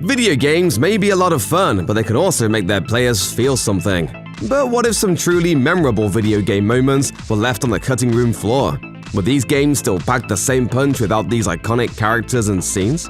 Video games may be a lot of fun, but they can also make their players feel something. But what if some truly memorable video game moments were left on the cutting room floor? Would these games still pack the same punch without these iconic characters and scenes?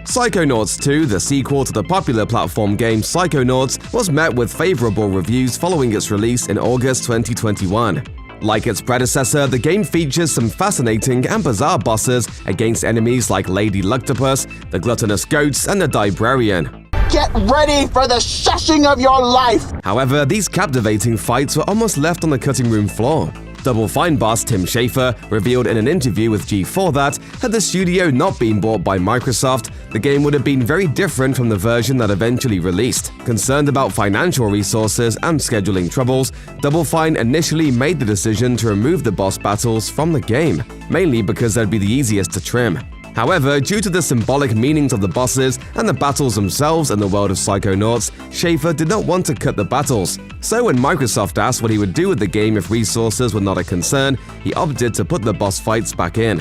Psychonauts 2, the sequel to the popular platform game Psychonauts, was met with favorable reviews following its release in August 2021. Like its predecessor, the game features some fascinating and bizarre bosses against enemies like Lady Luctopus, the gluttonous goats, and the Librarian. Get ready for the shushing of your life! However, these captivating fights were almost left on the cutting room floor. Double Fine boss Tim Schafer revealed in an interview with G4 that, had the studio not been bought by Microsoft, the game would have been very different from the version that eventually released. Concerned about financial resources and scheduling troubles, Double Fine initially made the decision to remove the boss battles from the game, mainly because they'd be the easiest to trim. However, due to the symbolic meanings of the bosses and the battles themselves in the world of Psychonauts, Schafer did not want to cut the battles. So when Microsoft asked what he would do with the game if resources were not a concern, he opted to put the boss fights back in.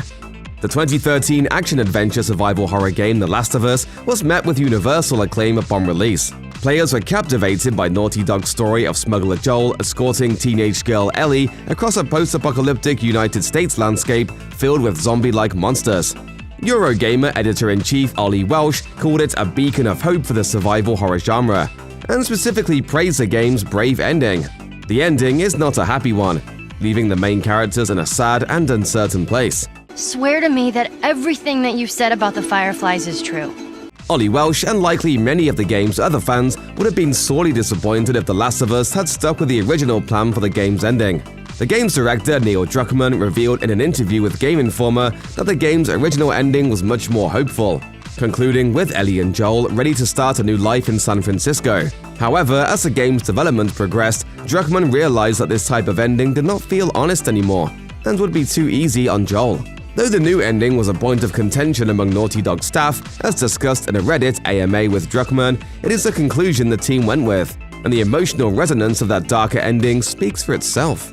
The 2013 action-adventure survival horror game The Last of Us was met with universal acclaim upon release. Players were captivated by Naughty Dog's story of smuggler Joel escorting teenage girl Ellie across a post-apocalyptic United States landscape filled with zombie-like monsters. Eurogamer editor-in-chief Ollie Welsh called it a beacon of hope for the survival horror genre, and specifically praised the game's brave ending. The ending is not a happy one, leaving the main characters in a sad and uncertain place. Swear to me that everything that you've said about the Fireflies is true. Ollie Welsh and likely many of the game's other fans would have been sorely disappointed if The Last of Us had stuck with the original plan for the game's ending. The game's director, Neil Druckmann, revealed in an interview with Game Informer that the game's original ending was much more hopeful, concluding with Ellie and Joel ready to start a new life in San Francisco. However, as the game's development progressed, Druckmann realized that this type of ending did not feel honest anymore and would be too easy on Joel. Though the new ending was a point of contention among Naughty Dog staff, as discussed in a Reddit AMA with Druckmann, it is the conclusion the team went with, and the emotional resonance of that darker ending speaks for itself.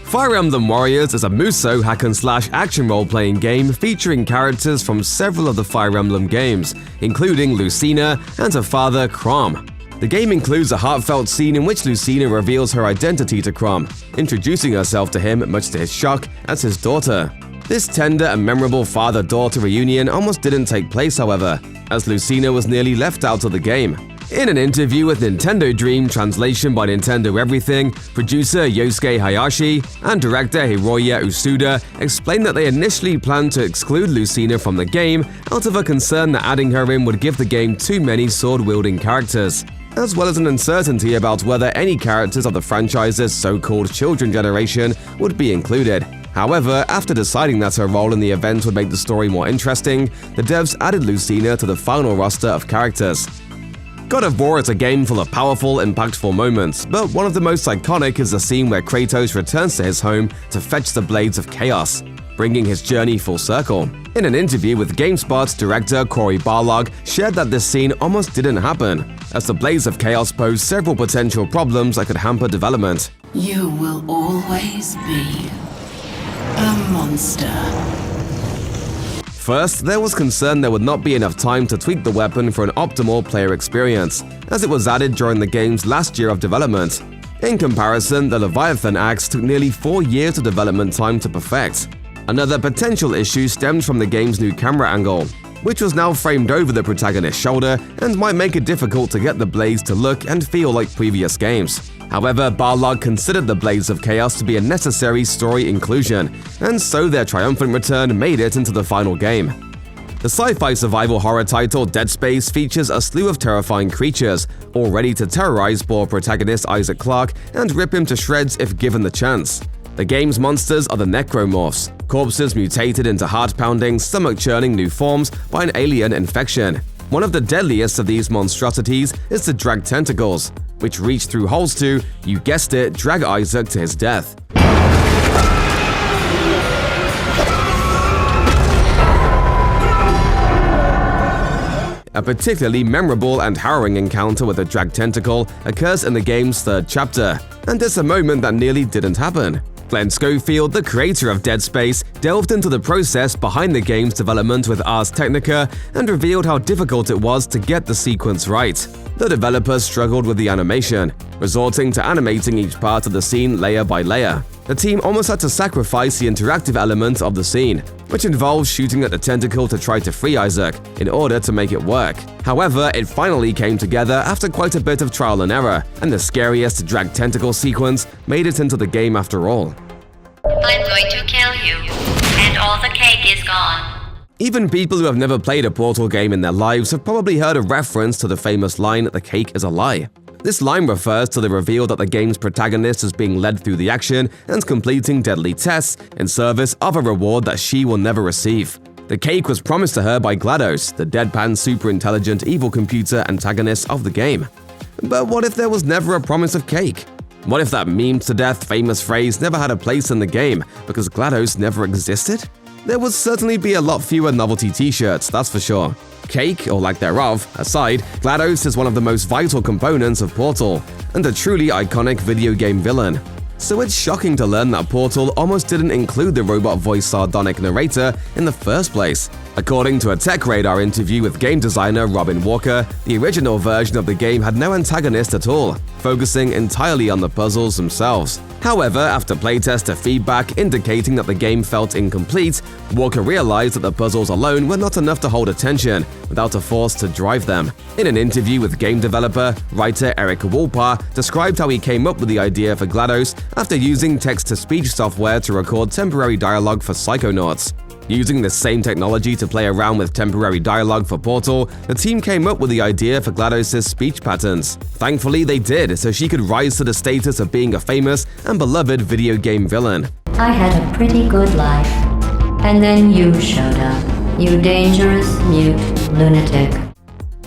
Fire Emblem Warriors is a Musou hack-and-slash action role-playing game featuring characters from several of the Fire Emblem games, including Lucina and her father, Chrom. The game includes a heartfelt scene in which Lucina reveals her identity to Chrom, introducing herself to him, much to his shock, as his daughter. This tender and memorable father-daughter reunion almost didn't take place, however, as Lucina was nearly left out of the game. In an interview with Nintendo Dream translation by Nintendo Everything, producer Yosuke Hayashi and director Hiroya Usuda explained that they initially planned to exclude Lucina from the game out of a concern that adding her in would give the game too many sword-wielding characters, as well as an uncertainty about whether any characters of the franchise's so-called children generation would be included. However, after deciding that her role in the event would make the story more interesting, the devs added Lucina to the final roster of characters. God of War is a game full of powerful, impactful moments, but one of the most iconic is the scene where Kratos returns to his home to fetch the Blades of Chaos, bringing his journey full circle. In an interview with GameSpot, director Cory Barlog shared that this scene almost didn't happen, as the Blades of Chaos pose several potential problems that could hamper development. You will always be a monster. First, there was concern there would not be enough time to tweak the weapon for an optimal player experience, as it was added during the game's last year of development. In comparison, the Leviathan axe took nearly 4 years of development time to perfect. Another potential issue stemmed from the game's new camera angle, which was now framed over the protagonist's shoulder and might make it difficult to get the blades to look and feel like previous games. However, Barlog considered the Blades of Chaos to be a necessary story inclusion, and so their triumphant return made it into the final game. The sci-fi survival horror title Dead Space features a slew of terrifying creatures, all ready to terrorize poor protagonist Isaac Clarke and rip him to shreds if given the chance. The game's monsters are the necromorphs, corpses mutated into heart-pounding, stomach-churning new forms by an alien infection. One of the deadliest of these monstrosities is the drag tentacles, which reach through holes to, you guessed it, drag Isaac to his death. A particularly memorable and harrowing encounter with a drag tentacle occurs in the game's third chapter, and it's a moment that nearly didn't happen. Glenn Schofield, the creator of Dead Space, delved into the process behind the game's development with Ars Technica and revealed how difficult it was to get the sequence right. The developers struggled with the animation, resorting to animating each part of the scene layer by layer. The team almost had to sacrifice the interactive element of the scene, which involves shooting at the tentacle to try to free Isaac, in order to make it work. However, it finally came together after quite a bit of trial and error, and the scariest drag tentacle sequence made it into the game after all. I'm going to kill you, and all the cake is gone. Even people who have never played a Portal game in their lives have probably heard a reference to the famous line, "The cake is a lie." This line refers to the reveal that the game's protagonist is being led through the action and completing deadly tests in service of a reward that she will never receive. The cake was promised to her by GLaDOS, the deadpan super-intelligent evil computer antagonist of the game. But what if there was never a promise of cake? What if that memed-to-death famous phrase never had a place in the game because GLaDOS never existed? There would certainly be a lot fewer novelty t-shirts, that's for sure. Cake, or lack thereof, aside, GLaDOS is one of the most vital components of Portal, and a truly iconic video game villain. So it's shocking to learn that Portal almost didn't include the robot voice sardonic narrator in the first place. According to a Tech Radar interview with game designer Robin Walker, the original version of the game had no antagonist at all, focusing entirely on the puzzles themselves. However, after playtester feedback indicating that the game felt incomplete, Walker realized that the puzzles alone were not enough to hold attention without a force to drive them. In an interview with game developer, writer Eric Wolpar described how he came up with the idea for GLaDOS after using text-to-speech software to record temporary dialogue for Psychonauts. Using the same technology to play around with temporary dialogue for Portal, the team came up with the idea for GLaDOS' speech patterns. Thankfully, they did, so she could rise to the status of being a famous and beloved video game villain. I had a pretty good life. And then you showed up. You dangerous, mute lunatic.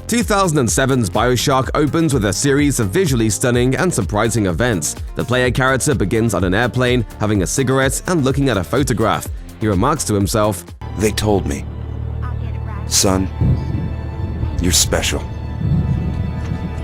2007's Bioshock opens with a series of visually stunning and surprising events. The player character begins on an airplane, having a cigarette and looking at a photograph. He remarks to himself, "They told me, son, you're special.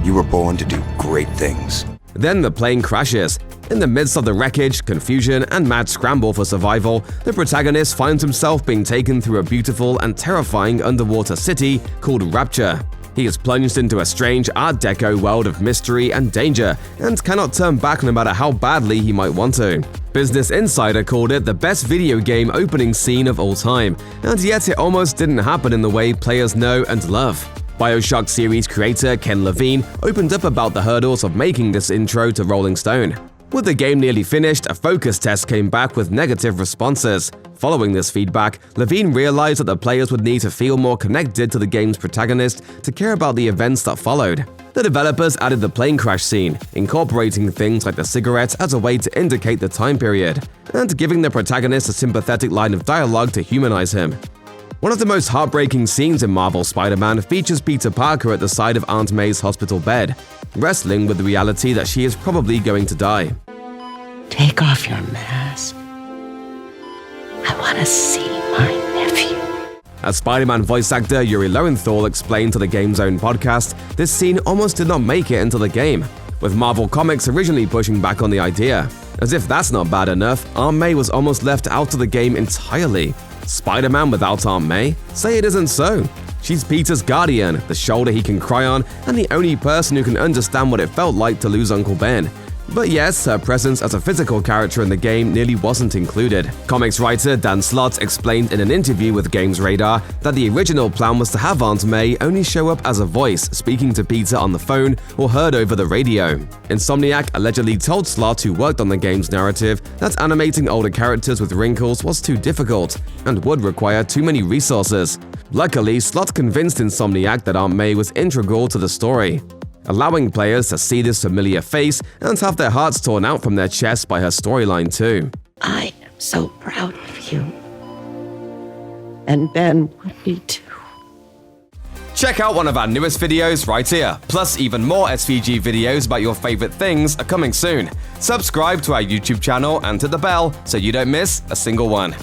You were born to do great things." Then the plane crashes. In the midst of the wreckage, confusion, and mad scramble for survival, the protagonist finds himself being taken through a beautiful and terrifying underwater city called Rapture. He is plunged into a strange Art Deco world of mystery and danger, and cannot turn back no matter how badly he might want to. Business Insider called it the best video game opening scene of all time, and yet it almost didn't happen in the way players know and love. Bioshock series creator Ken Levine opened up about the hurdles of making this intro to Rolling Stone. With the game nearly finished, a focus test came back with negative responses. Following this feedback, Levine realized that the players would need to feel more connected to the game's protagonist to care about the events that followed. The developers added the plane crash scene, incorporating things like the cigarette as a way to indicate the time period, and giving the protagonist a sympathetic line of dialogue to humanize him. One of the most heartbreaking scenes in Marvel's Spider-Man features Peter Parker at the side of Aunt May's hospital bed, wrestling with the reality that she is probably going to die. Take off your mask. I want to see my nephew. As Spider-Man voice actor Yuri Lowenthal explained to the Game's Own podcast, this scene almost did not make it into the game, with Marvel Comics originally pushing back on the idea. As if that's not bad enough, Aunt May was almost left out of the game entirely. Spider-Man without Aunt May? Say it isn't so. She's Peter's guardian, the shoulder he can cry on, and the only person who can understand what it felt like to lose Uncle Ben. But yes, her presence as a physical character in the game nearly wasn't included. Comics writer Dan Slott explained in an interview with Games Radar that the original plan was to have Aunt May only show up as a voice speaking to Peter on the phone or heard over the radio. Insomniac allegedly told Slott, who worked on the game's narrative, that animating older characters with wrinkles was too difficult and would require too many resources. Luckily, Slott convinced Insomniac that Aunt May was integral to the story, allowing players to see this familiar face and have their hearts torn out from their chests by her storyline too. I am so proud of you. And Ben would be too. Check out one of our newest videos right here. Plus, even more SVG videos about your favorite things are coming soon. Subscribe to our YouTube channel and hit the bell so you don't miss a single one.